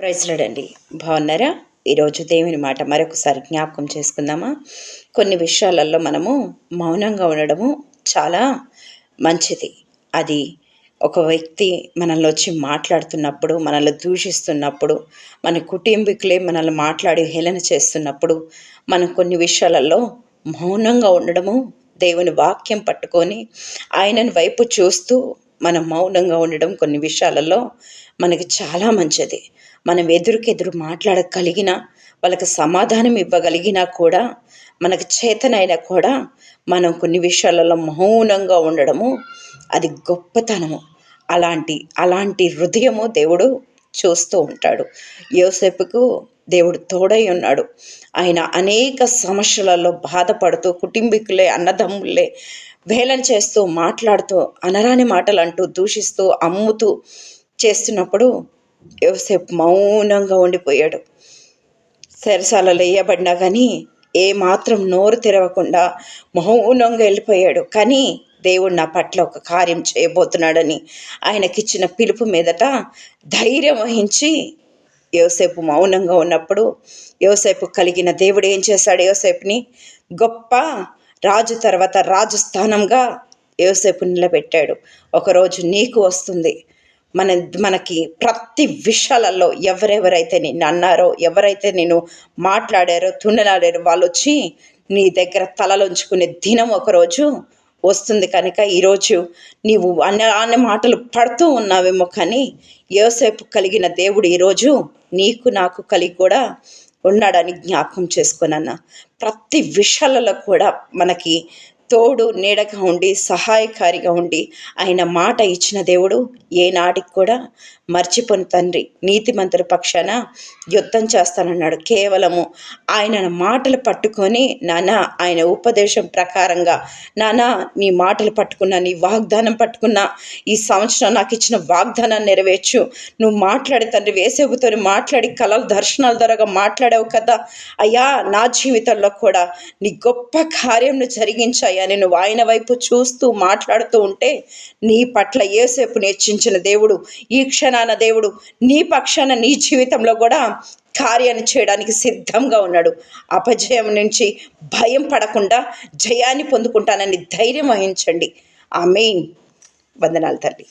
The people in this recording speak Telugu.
ప్రైజ్ లార్డ్ అండి. బాగున్నారా? ఈరోజు దేవుని మాట మరొకసారి జ్ఞాపకం చేసుకుందామా? కొన్ని విషయాలలో మనము మౌనంగా ఉండడము చాలా మంచిది. అది ఒక వ్యక్తి మనల్ని వచ్చి మాట్లాడుతున్నప్పుడు, మనల్ని దూషిస్తున్నప్పుడు, మన కుటుంబీకులే మనల్ని మాట్లాడి హేళన చేస్తున్నప్పుడు, మనం కొన్ని విషయాలలో మౌనంగా ఉండడము, దేవుని వాక్యం పట్టుకొని ఆయనను వైపు చూస్తూ మనం మౌనంగా ఉండడం కొన్ని విషయాలలో మనకి చాలా మంచిది. మనం ఎదురుకెదురు మాట్లాడగలిగినా, వాళ్ళకి సమాధానం ఇవ్వగలిగినా కూడా, మనకు చేతనైనా కూడా మనం కొన్ని విషయాలలో మౌనంగా ఉండడము అది గొప్పతనము. అలాంటి హృదయము దేవుడు చూస్తూ ఉంటాడు. యోసేపుకు దేవుడు తోడై ఉన్నాడు. ఆయన అనేక సమస్యలలో బాధపడుతూ, కుటుంబీకులే అన్నదమ్ములే వేలన చేస్తూ, మాట్లాడుతూ, అనరాని మాటలు అంటూ, దూషిస్తూ, అమ్ముతూ చేస్తున్నప్పుడు యోసేపు మౌనంగా ఉండిపోయాడు. చెరసాలలో వేయబడినా కానీ ఏమాత్రం నోరు తెరవకుండా మౌనంగా వెళ్ళిపోయాడు. కానీ దేవుడు నా పట్ల ఒక కార్యం చేయబోతున్నాడని ఆయనకిచ్చిన పిలుపు మీదట ధైర్యం వహించి యోసేపు మౌనంగా ఉన్నప్పుడు యోసేపు కలిగిన దేవుడు ఏం చేశాడు? యోసేపుని గొప్ప రాజు తర్వాత రాజు స్థానంగా యోసేపు నిలబెట్టాడు. ఒకరోజు నీకు వస్తుంది. మనకి ప్రతి విషయాలలో ఎవరెవరైతే నిన్ను అన్నారో, ఎవరైతే నేను మాట్లాడారో, తుండనాడారో వాళ్ళు వచ్చి నీ దగ్గర తలలుంచుకునే దినం ఒకరోజు వస్తుంది. కనుక ఈరోజు నీవు అన్న మాటలు పడుతూ ఉన్నావేమో, కానీ యోసేపు కలిగిన దేవుడు ఈరోజు నీకు నాకు కలిగి కూడా ఉన్నాడని జ్ఞాపకం చేసుకున్నా. ప్రతి విషయాలలో కూడా మనకి తోడు నీడగా ఉండి సహాయకారిగా ఉండి ఆయన మాట ఇచ్చిన దేవుడు ఏనాటికి కూడా మర్చిపోని తండ్రి. నీతిమంతుల పక్షాన యుద్ధం చేస్తానన్నాడు. కేవలము ఆయన మాటలు పట్టుకొని, నాన్న ఆయన ఉపదేశం ప్రకారంగా, నాన్న నీ మాటలు పట్టుకున్నా, నీ వాగ్దానం పట్టుకున్నా, ఈ సంవత్సరం నాకు ఇచ్చిన వాగ్దానాన్ని నెరవేర్చు. నువ్వు మాట్లాడే తండ్రి, యేసేపుతో మాట్లాడి కలల దర్శనాల ద్వారా మాట్లాడావు కదా అయ్యా, నా జీవితంలో కూడా నీ గొప్ప కార్యంను జరిగించాయా. నేను ఆయన వైపు చూస్తూ మాట్లాడుతూ ఉంటే నీ పట్ల యేసేపు హెచ్చించిన దేవుడు ఈ క్షణాన దేవుడు నీ పక్షాన నీ జీవితంలో కూడా కార్యాన్ని చేయడానికి సిద్ధంగా ఉన్నాడు. అపజయం నుంచి భయం పడకుండా జయాన్ని పొందుకుంటానని ధైర్యం వహించండి. ఆమేన్. వందనాలు తల్లి.